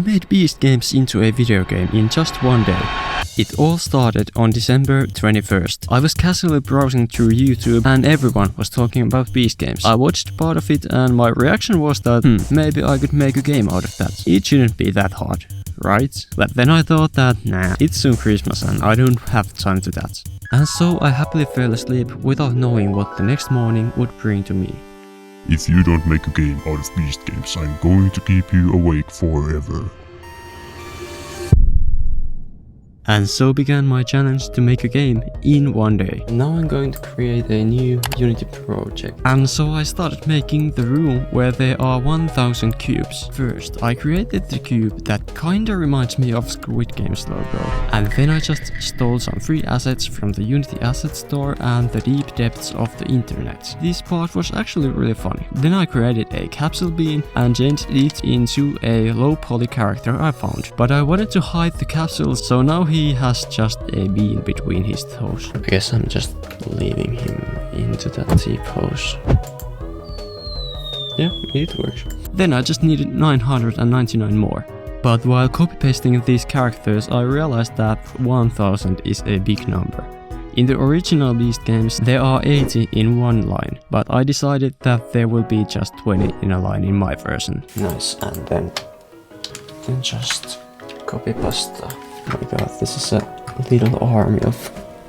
I made Beast Games into a video game in just one day. It all started on December 21st. I was casually browsing through YouTube and everyone was talking about Beast Games. I watched part of it and my reaction was that maybe I could make a game out of that. It shouldn't be that hard, right? But then I thought that nah, it's soon Christmas and I don't have time to that. And so I happily fell asleep without knowing what the next morning would bring to me. If you don't make a game out of Beast Games, I'm going to keep you awake forever. And so began my challenge to make a game in one day. Now I'm going to create a new Unity project. And so I started making the room where there are 1000 cubes. First, I created the cube that kinda reminds me of CubeGame's logo. And then I just stole some free assets from the Unity Assetstore and the deep depths of the internet. This part was actually really funny. Then I created a capsule bean and changed it into a low poly character I found. But I wanted to hide the capsule, so now he has just a bean between his toes. I guess I'm just leaving him into that T-pose. Yeah, it works. Then I just needed 999 more. But while copy-pasting these characters, I realized that 1000 is a big number. In the original Beast Games, there are 80 in one line, but I decided that there will be just 20 in a line in my version. Nice, and then just copy-paste. Oh my god, this is a little army of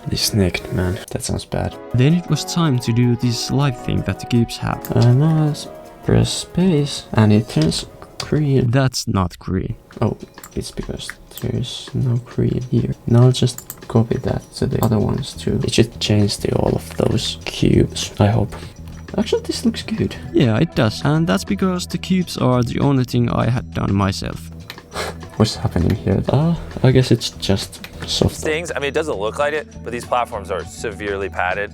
this naked man. That sounds bad. Then it was time to do this live thing that the cubes have. Now let's press space and it turns green. That's not green. Oh, it's because there's no green here. Now I'll just copy that to the other ones too. It should change to all of those cubes, I hope. Actually, this looks good. Yeah, it does. And that's because the cubes are the only thing I had done myself. What's happening here? I guess it's just soft. Stings, I mean, it doesn't look like it, but these platforms are severely padded.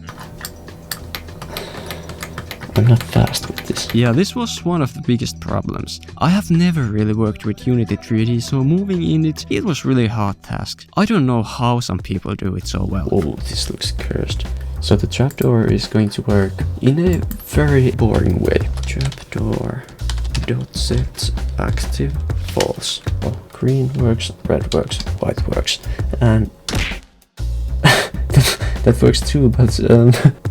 I'm not fast with this. Yeah, this was one of the biggest problems. I have never really worked with Unity 3D, so moving in it was really a hard task. I don't know how some people do it so well. Oh, this looks cursed. So the trapdoor is going to work in a very boring way. Trapdoor dot set active false. Oh, green works, red works, white works, and that works too, but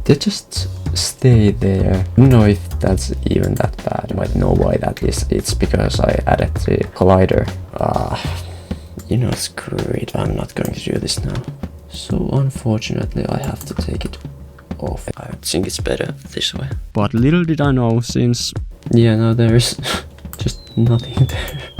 they just stay there. I don't know if that's even that bad. You might know why that is. It's because I added the collider. You know, screw it, I'm not going to do this now. So unfortunately I have to take it off. I think it's better this way. But little did I know, since yeah, no, there's just nothing there.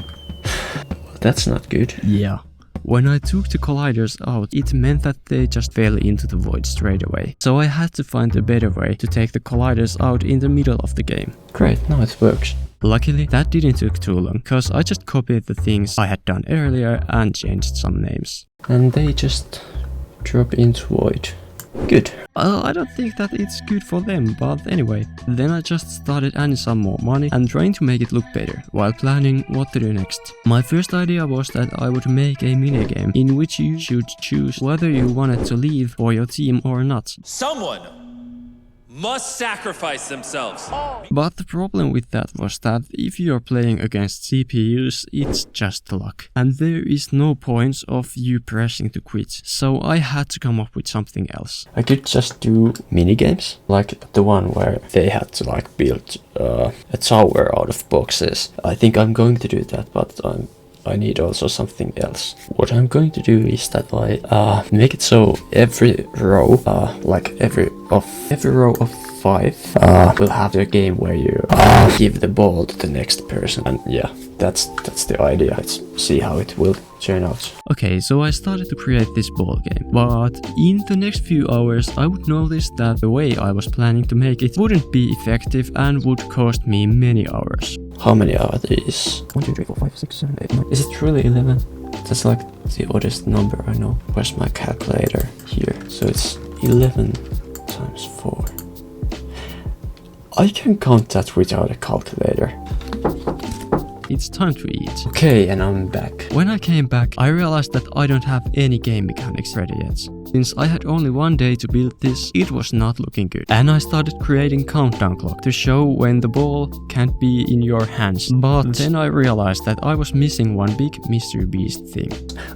That's not good. Yeah. When I took the colliders out, it meant that they just fell into the void straight away. So I had to find a better way to take the colliders out in the middle of the game. Great, now it works. Luckily, that didn't take too long, cause I just copied the things I had done earlier and changed some names. And they just drop into void. Good. I don't think that it's good for them, but anyway. Then I just started adding some more money and trying to make it look better, while planning what to do next. My first idea was that I would make a minigame in which you should choose whether you wanted to leave for your team or not. Someone must sacrifice themselves. But the problem with that was that if you're playing against CPUs, it's just luck. And there is no point of you pressing to quit. So I had to come up with something else. I could just do minigames, like the one where they had to like build a tower out of boxes. I think I'm going to do that, but I need also something else. What I'm going to do is that I make it so every row, like every row of 5, will have a game where you give the ball to the next person. And yeah, that's the idea. Let's see how it will turn out. Okay, so I started to create this ball game, but in the next few hours I would notice that the way I was planning to make it wouldn't be effective and would cost me many hours. How many are these? 1, 2, 3, 4, 5, 6, 7, 8, 9. Is it really 11? That's like the oddest number I know. Where's my calculator? Here. So it's 11 times 4. I can count that without a calculator. It's time to eat. Okay, and I'm back. When I came back, I realized that I don't have any game mechanics ready yet. Since I had only one day to build this, it was not looking good. And I started creating countdown clock to show when the ball can't be in your hands. But then I realized that I was missing one big mystery beast thing.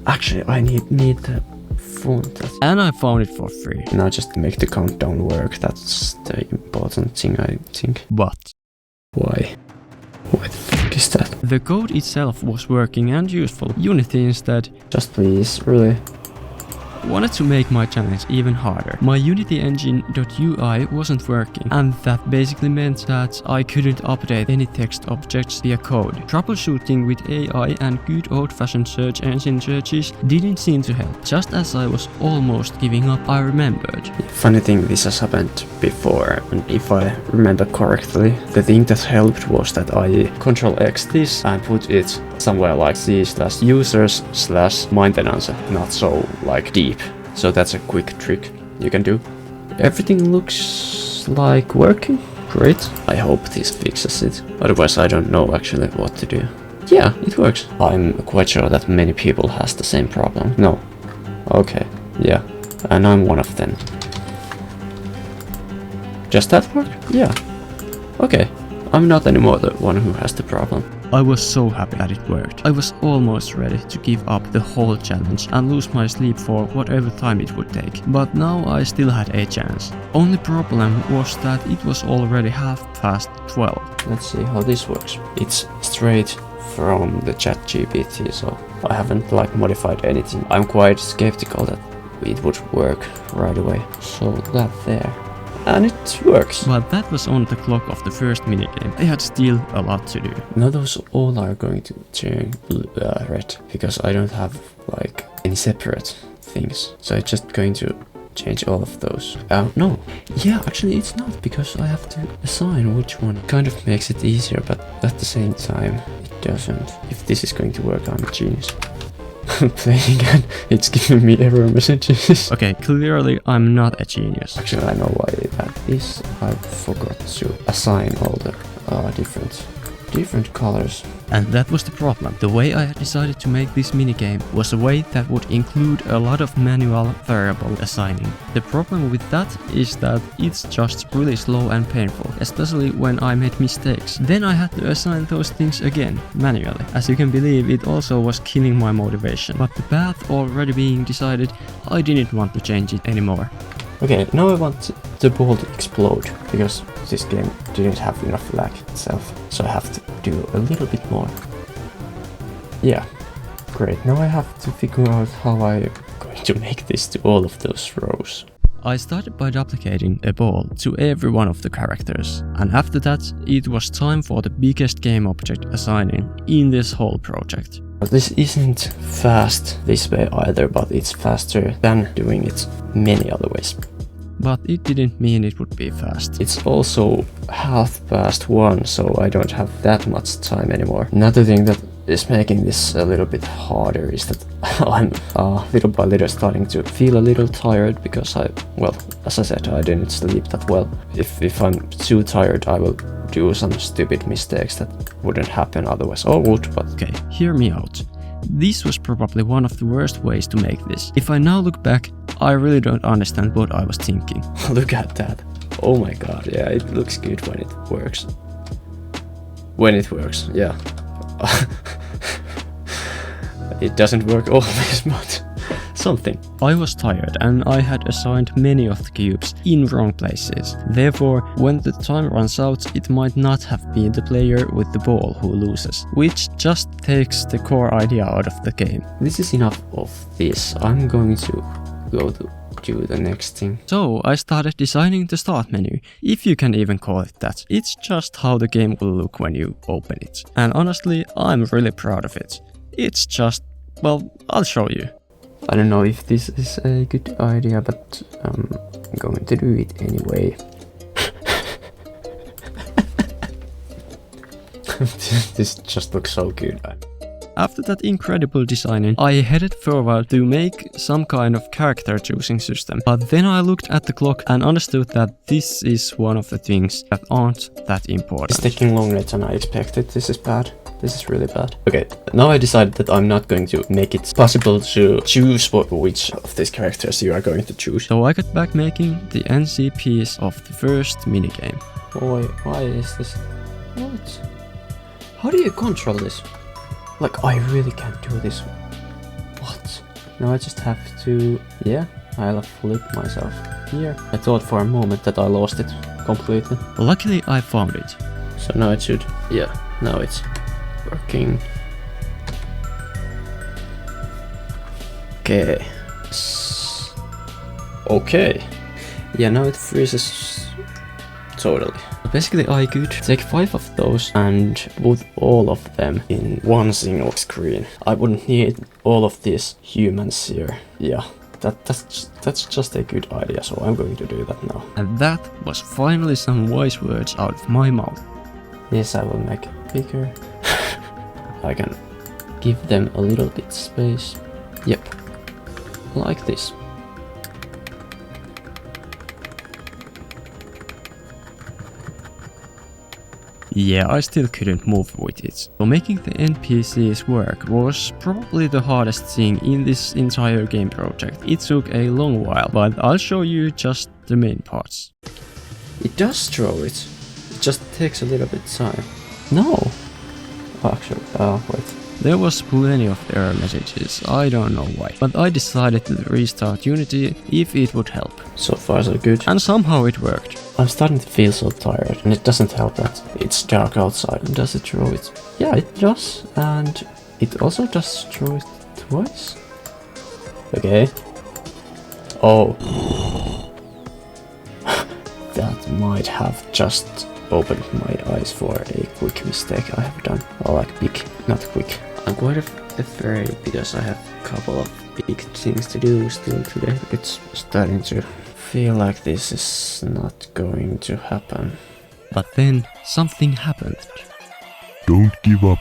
Actually, I need the font. And I found it for free. Now just make the countdown work. That's the important thing, I think. But why? What the fuck is that? The code itself was working and useful. Unity instead. Just please, really. Wanted to make my challenge even harder. My Unity engine.ui wasn't working, and that basically meant that I couldn't update any text objects via code. Troubleshooting with AI and good old-fashioned search engine searches didn't seem to help. Just as I was almost giving up, I remembered. Funny thing, this has happened before, and if I remember correctly, the thing that helped was that I Ctrl-X this and put it somewhere like c/users/maintenance, not so like deep. So that's a quick trick you can do. Everything looks like working. Great. I hope this fixes it. Otherwise I don't know actually what to do. Yeah, it works. I'm quite sure that many people has the same problem. No. Okay. Yeah. And I'm one of them. Just that work? Yeah. Okay. I'm not anymore the one who has the problem. I was so happy that it worked. I was almost ready to give up the whole challenge and lose my sleep for whatever time it would take. But now I still had a chance. Only problem was that it was already 12:30. Let's see how this works. It's straight from the ChatGPT, so I haven't like modified anything. I'm quite skeptical that it would work right away. So that there. And it works. But that was on the clock of the first minigame. I had still a lot to do. Now those all are going to turn red, because I don't have like any separate things. So I'm just going to change all of those. No. Yeah, actually it's not, because I have to assign which one. Kind of makes it easier, but at the same time it doesn't. If this is going to work, I'm a genius. Playing again, it's giving me error messages. Okay, clearly I'm not a genius. Actually, I know why that is. I forgot to assign all the different colors. And that was the problem. The way I had decided to make this minigame was a way that would include a lot of manual variable assigning. The problem with that is that it's just really slow and painful, especially when I made mistakes. Then I had to assign those things again, manually. As you can believe, it also was killing my motivation. But the path already being decided, I didn't want to change it anymore. Okay, now I want the ball to explode, because this game didn't have enough lag itself, so I have to do a little bit more. Yeah, great. Now I have to figure out how I'm going to make this to all of those rows. I started by duplicating a ball to every one of the characters, and after that it was time for the biggest game object assigning in this whole project. This isn't fast this way either, but it's faster than doing it many other ways. But it didn't mean it would be fast. It's also 1:30, so I don't have that much time anymore. Another thing that is making this a little bit harder is that I'm little by little starting to feel a little tired, because as I said, I didn't sleep that well. If I'm too tired, I will do some stupid mistakes that wouldn't happen otherwise, or would, but okay, hear me out. This was probably one of the worst ways to make this. If I now look back, I really don't understand what I was thinking. Look at that. Oh my god, yeah, it looks good when it works. When it works, yeah. It doesn't work always, but something. I was tired and I had assigned many of the cubes in wrong places. Therefore, when the time runs out, it might not have been the player with the ball who loses, which just takes the core idea out of the game. This is enough of this. I'm going to go to do the next thing. So I started designing the start menu, if you can even call it that. It's just how the game will look when you open it. And honestly, I'm really proud of it. It's just, well, I'll show you. I don't know if this is a good idea, but I'm going to do it anyway. This just looks so good. After that incredible designing, I headed forward to make some kind of character choosing system. But then I looked at the clock and understood that this is one of the things that aren't that important. It's taking longer than I expected. This is bad. This is really bad. Okay, now I decided that I'm not going to make it possible to choose which of these characters you are going to choose. So I got back making the NCPs of the first minigame. Oh, why is this? What? How do you control this? Like, I really can't do this. What? Now I just have to... Yeah, I'll flip myself here. I thought for a moment that I lost it completely. Luckily I found it. So now it should... Yeah, now it's working. Okay. Okay. Yeah, now it freezes totally. Basically I could take 5 of those and put all of them in one single screen. I wouldn't need all of these humans here. Yeah, that's just a good idea, so I'm going to do that now. And that was finally some wise words out of my mouth. Yes, I will make it bigger. I can give them a little bit space. Yep, like this. Yeah, I still couldn't move with it. So making the NPCs work was probably the hardest thing in this entire game project. It took a long while, but I'll show you just the main parts. It does throw it. It just takes a little bit time. No! Actually, wait. There was plenty of error messages, I don't know why, but I decided to restart Unity if it would help. So far so good. And somehow it worked. I'm starting to feel so tired, and it doesn't help that it's dark outside. Does it throw it? Yeah, it does, and it also does throw it twice. Okay. Oh. That might have just opened my eyes for a quick mistake I have done. Or like big, not quick. I'm quite afraid because I have a couple of big things to do still today. It's starting to feel like this is not going to happen. But then something happened. Don't give up.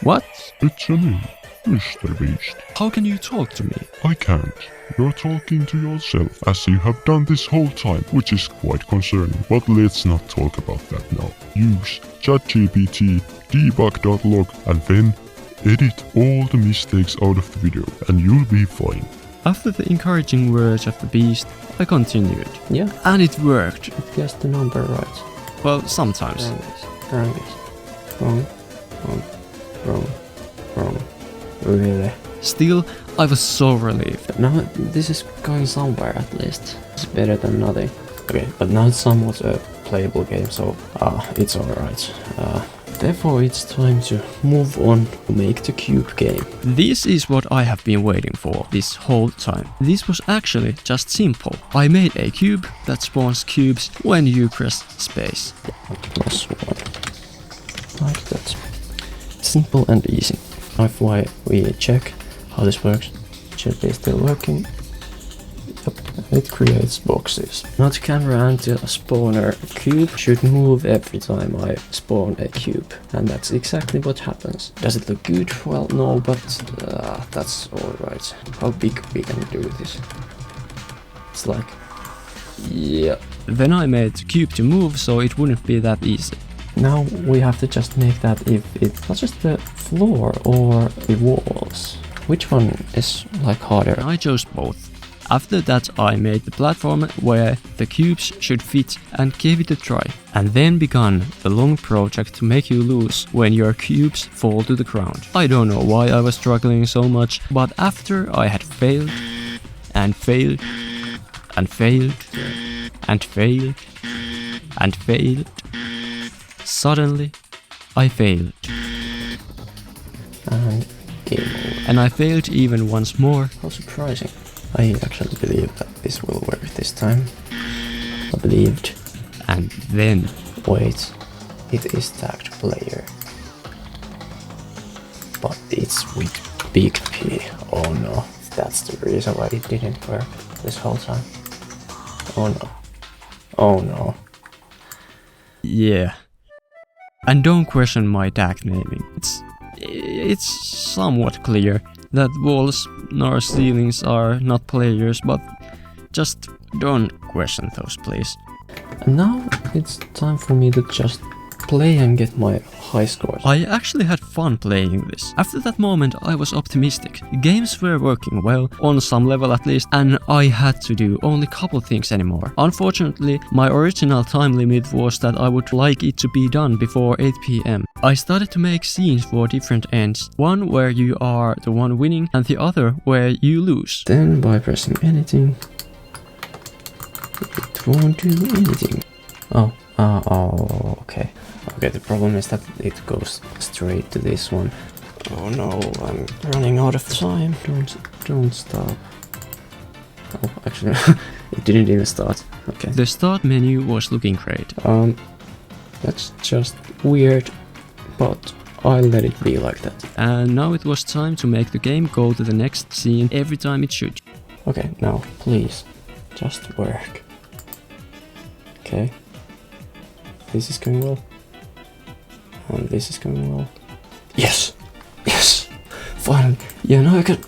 What? It's a me, Mr. Beast. How can you talk to me? I can't. You're talking to yourself, as you have done this whole time, which is quite concerning. But let's not talk about that now. Use ChatGPT, debug.log, and then edit all the mistakes out of the video, and you'll be fine. After the encouraging words of the beast, I continued. Yeah. And it worked. It guessed the number right. Well, sometimes. Wrong. Really? Still, I was so relieved. Now this is going somewhere at least. It's better than nothing. Okay, but now it's somewhat a playable game, so it's alright. Therefore it's time to move on to make the cube game. This is what I have been waiting for this whole time. This was actually just simple. I made a cube that spawns cubes when you press space. +1. Like that. Simple and easy. Now if we check how this works, it should be still working. Yep, it creates boxes. Now the camera and the spawner cube should move every time I spawn a cube. And that's exactly what happens. Does it look good? Well, no, but that's alright. How big we can do this? It's like... yeah. Then I made the cube to move so it wouldn't be that easy. Now we have to just make that if it's not just the floor or the walls. Which one is like harder? I chose both. After that I made the platform where the cubes should fit and gave it a try. And then began the long project to make you lose when your cubes fall to the ground. I don't know why I was struggling so much, but after I had failed and failed and failed and failed and failed, suddenly I failed. And game over. And I failed even once more. How surprising. I actually believe that this will work this time. I believed. And then... wait. It is tagged player. But it's with big P. Oh no. That's the reason why it didn't work this whole time. Oh no. Oh no. Yeah. And don't question my tag naming. It's somewhat clear that walls nor ceilings are not players, but just don't question those, please. And now it's time for me to just play and get my high scores. I actually had fun playing this. After that moment I was optimistic. Games were working well, on some level at least, and I had to do only couple things anymore. Unfortunately, my original time limit was that I would like it to be done before 8 PM. I started to make scenes for different ends. One where you are the one winning and the other where you lose. Then by pressing anything, it won't do anything. Oh, okay. Okay, the problem is that it goes straight to this one. Oh no, I'm running out of time. Don't stop. Oh, actually, it didn't even start. Okay. The start menu was looking great. That's just weird, but I'll let it be like that. And now it was time to make the game go to the next scene every time it should. Okay, now, please, just work. Okay. This is going well. And this is going well. Yes! Yes! Finally! Yeah, now I can...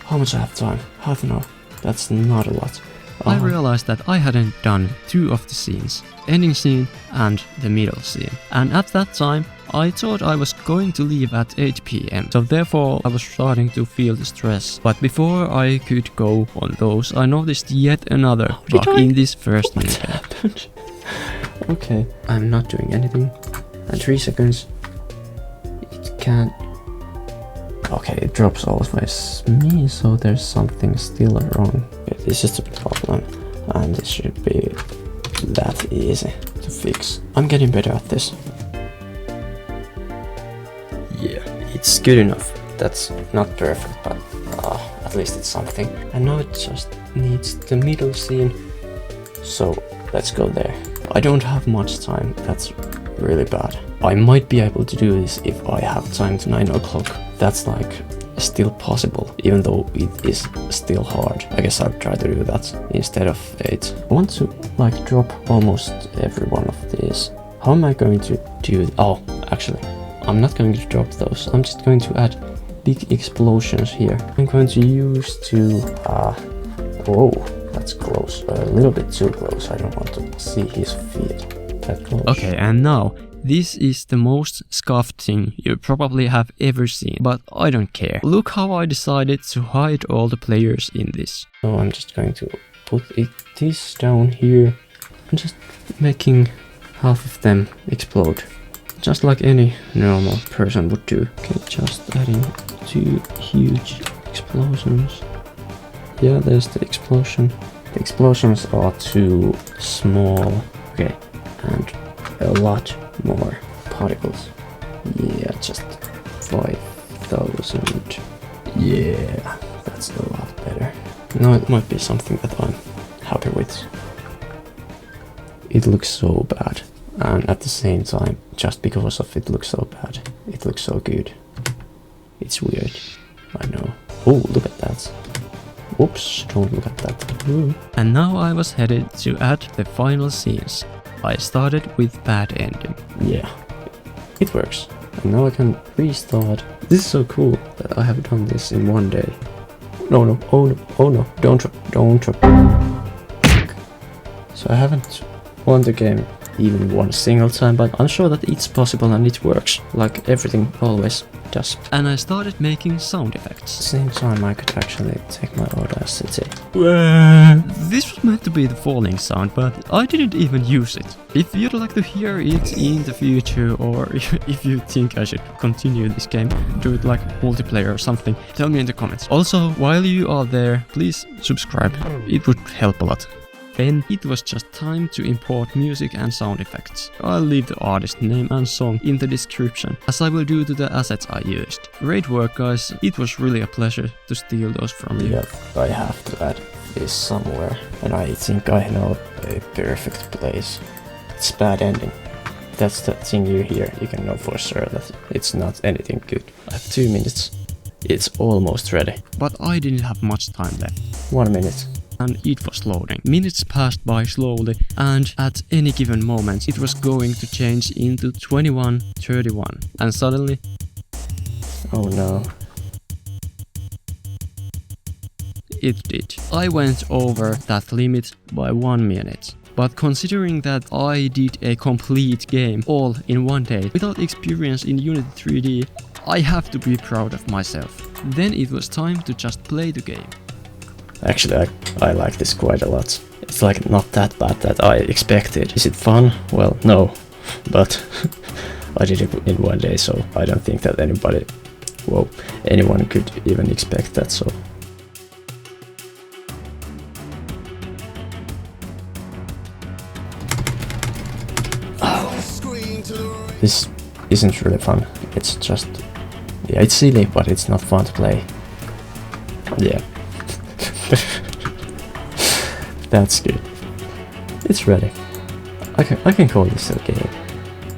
How much I have time? Half an hour. That's not a lot. I realized that I hadn't done 2 of the scenes. Ending scene and the middle scene. And at that time, I thought I was going to leave at 8 PM. So therefore I was starting to feel the stress. But before I could go on those, I noticed yet another bug in this first minigame. Okay, I'm not doing anything. And 3 seconds. It can't... Okay, it drops always me, so there's something still wrong. Okay, this is the problem, and it should be that easy to fix. I'm getting better at this. Yeah, it's good enough. That's not perfect, but at least it's something. And now it just needs the middle scene, so let's go there. I don't have much time, that's really bad. I might be able to do this if I have time to 9 o'clock. That's like still possible, even though it is still hard. I guess I'll try to do that instead of 8. I want to like drop almost every one of these. How am I going to do it? Oh, actually, I'm not going to drop those. I'm just going to add big explosions here. I'm going to use whoa, that's close. A little bit too close. I don't want to see his feet that close. Okay, and now this is the most scuffed thing you probably have ever seen, but I don't care. Look how I decided to hide all the players in this. So I'm just going to put this down here and just making half of them explode. Just like any normal person would do. Okay, just adding 2 huge explosions. Yeah, there's the explosion. The explosions are too small. Okay, and a lot more particles. Yeah, just 5,000. Yeah, that's a lot better. Now it might be something that I'm happy with. It looks so bad, and at the same time, just because of it looks so bad, it looks so good. It's weird, I know. Oh, look at that. Whoops, don't look at that. Ooh. And now I was headed to add the final scenes. I started with bad ending. Yeah, it works. And now I can restart. This is so cool that I have done this in one day. No, oh no, don't drop. So I haven't won the game even one single time, but I'm sure that it's possible and it works, like everything always does. And I started making sound effects. At the same time I could actually take my Audacity. This was meant to be the falling sound, but I didn't even use it. If you'd like to hear it in the future, or if you think I should continue this game, do it like multiplayer or something, tell me in the comments. Also, while you are there, please subscribe. It would help a lot. Then it was just time to import music and sound effects. I'll leave the artist name and song in the description, as I will do to the assets I used. Great work, guys. It was really a pleasure to steal those from you. Yep, I have to add this somewhere, and I think I know a perfect place. It's bad ending. That's the thing you hear. You can know for sure that it's not anything good. I have 2 minutes. It's almost ready. But I didn't have much time left. 1 minute. And it was loading. Minutes passed by slowly, and at any given moment it was going to change into 21:31, and suddenly... Oh no. It did. I went over that limit by 1 minute. But considering that I did a complete game all in one day without experience in Unity 3D, I have to be proud of myself. Then it was time to just play the game. Actually, I like this quite a lot. It's like not that bad that I expected. Is it fun? Well, no. But I did it in one day, so I don't think that anyone could even expect that, so. This isn't really fun. It's just, yeah, it's silly, but it's not fun to play. Yeah. That's good. It's ready. I can call this a game.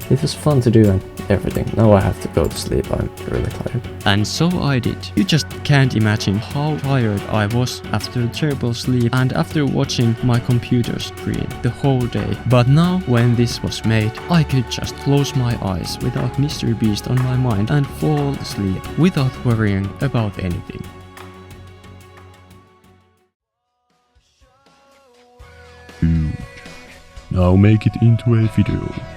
It was fun to do and everything. Now I have to go to sleep. I'm really tired. And so I did. You just can't imagine how tired I was after a terrible sleep and after watching my computer screen the whole day. But now, when this was made, I could just close my eyes without Mr. Beast on my mind and fall asleep without worrying about anything. Good. Now make it into a video.